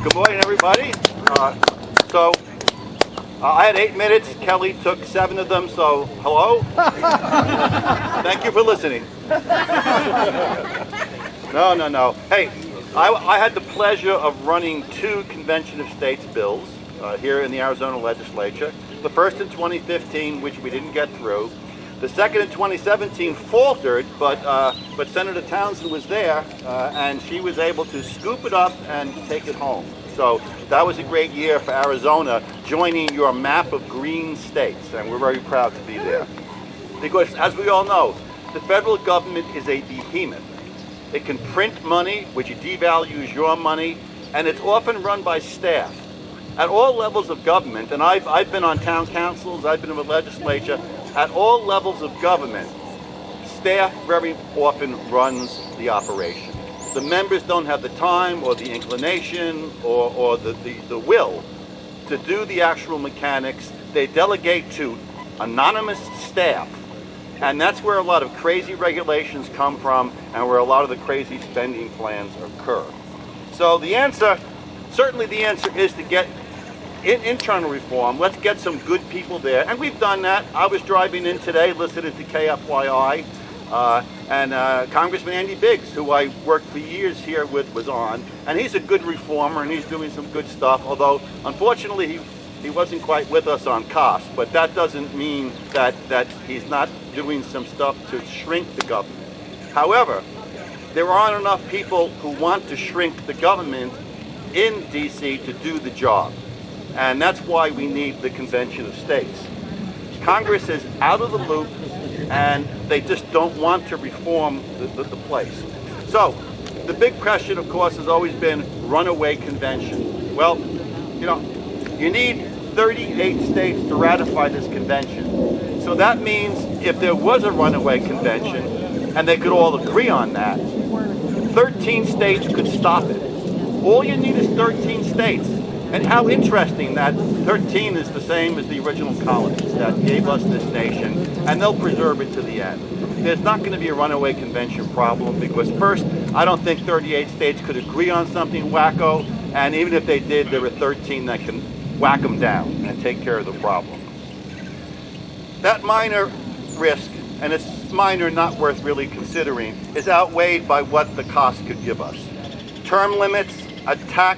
Good morning, everybody. I had 8 minutes. Kelly took 7 of them, so hello. Thank you for listening. No. Hey, I had the pleasure of running 2 Convention of States bills here in the Arizona legislature. The first in 2015, which we didn't get through. The second in 2017 faltered, but Senator Townsend was there, and she was able to scoop it up and take it home. So that was a great year for Arizona, joining your map of green states, and we're very proud to be there. Because, as we all know, the federal government is a behemoth. It can print money, which devalues your money, and it's often run by staff. At all levels of government, and I've been on town councils, I've been in the legislature, at all levels of government, staff very often runs the operation. The members don't have the time or the inclination or the will to do the actual mechanics. They delegate to anonymous staff. And that's where a lot of crazy regulations come from and where a lot of the crazy spending plans occur. So the answer is to get internal reform. Let's get some good people there. And we've done that. I was driving in today, listening to KFYI, and Congressman Andy Biggs, who I worked for years here with, was on. And he's a good reformer, and he's doing some good stuff, although, unfortunately, he wasn't quite with us on cost. But that doesn't mean that he's not doing some stuff to shrink the government. However, there aren't enough people who want to shrink the government in D.C. to do the job. And that's why we need the Convention of States. Congress is out of the loop, and they just don't want to reform the place. So, the big question, of course, has always been runaway convention. Well, you need 38 states to ratify this convention. So that means if there was a runaway convention, and they could all agree on that, 13 states could stop it. All you need is 13 states. And how interesting that 13 is the same as the original colonies that gave us this nation, and they'll preserve it to the end. There's not going to be a runaway convention problem because, first, I don't think 38 states could agree on something wacko, and even if they did, there are 13 that can whack them down and take care of the problem. That minor risk, and it's minor, not worth really considering, is outweighed by what the cost could give us. Term limits, a cap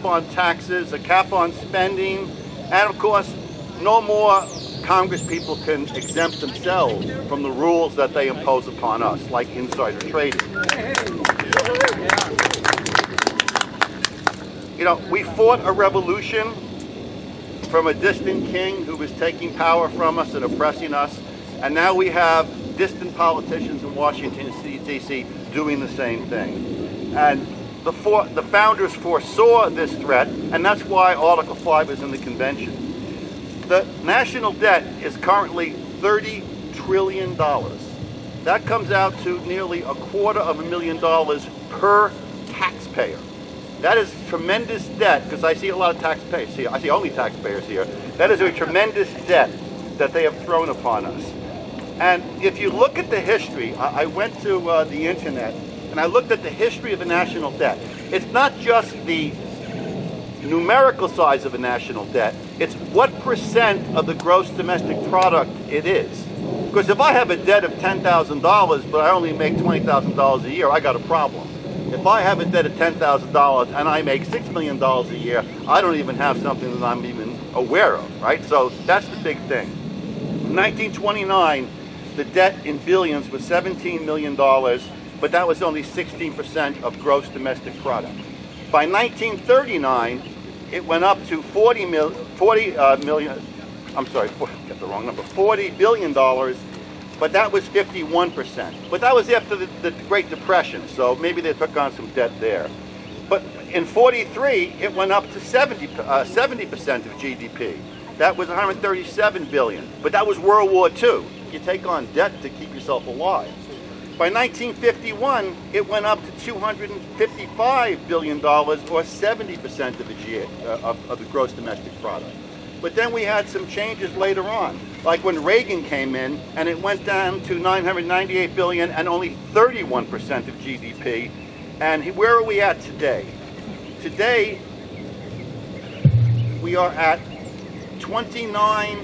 on taxes, a cap on spending, and of course, no more Congress people can exempt themselves from the rules that they impose upon us, like insider trading. We fought a revolution from a distant king who was taking power from us and oppressing us, and now we have distant politicians in Washington, D.C. doing the same thing. And the founders foresaw this threat, and that's why Article 5 is in the convention. The national debt is currently $30 trillion. That comes out to nearly $250,000 per taxpayer. That is tremendous debt, because I see a lot of taxpayers here. I see only taxpayers here. That is a tremendous debt that they have thrown upon us. And if you look at the history, I went to the internet, and I looked at the history of the national debt. It's not just the numerical size of a national debt, it's what percent of the gross domestic product it is. Because if I have a debt of $10,000, but I only make $20,000 a year, I got a problem. If I have a debt of $10,000 and I make $6 million a year, I don't even have something that I'm even aware of, right? So that's the big thing. In 1929, the debt in billions was $17 million, but that was only 16% of gross domestic product. By 1939, it went up to $40 billion, but that was 51%. But that was after the Great Depression, so maybe they took on some debt there. But in 43, it went up to 70% of GDP. That was 137 billion, but that was World War II. You take on debt to keep yourself alive. By 1951, it went up to $255 billion, or 70% of the gross domestic product. But then we had some changes later on, like when Reagan came in, and it went down to $998 billion and only 31% of GDP. And where are we at today? Today, we are at 29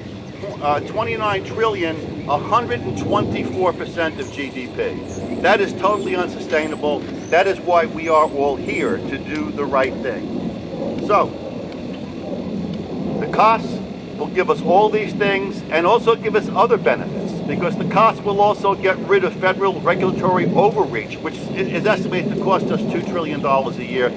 trillion, 124% of GDP. That is totally unsustainable. That is why we are all here, to do the right thing. So, the costs will give us all these things and also give us other benefits, because the costs will also get rid of federal regulatory overreach, which is estimated to cost us $2 trillion a year,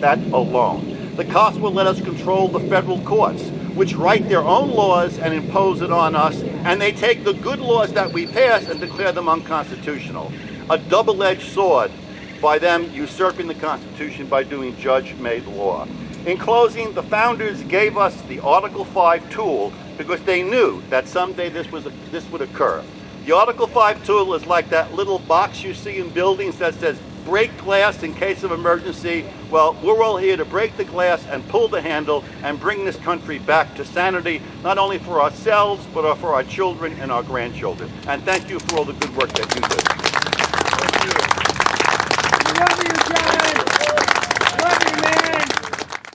that alone. The costs will let us control the federal courts, which write their own laws and impose it on us, and they take the good laws that we pass and declare them unconstitutional. A double-edged sword by them usurping the Constitution by doing judge-made law. In closing, the founders gave us the Article 5 tool because they knew that someday this would occur. The Article 5 tool is like that little box you see in buildings that says break glass in case of emergency. Well, we're all here to break the glass and pull the handle and bring this country back to sanity, not only for ourselves, but for our children and our grandchildren. And thank you for all the good work that you do.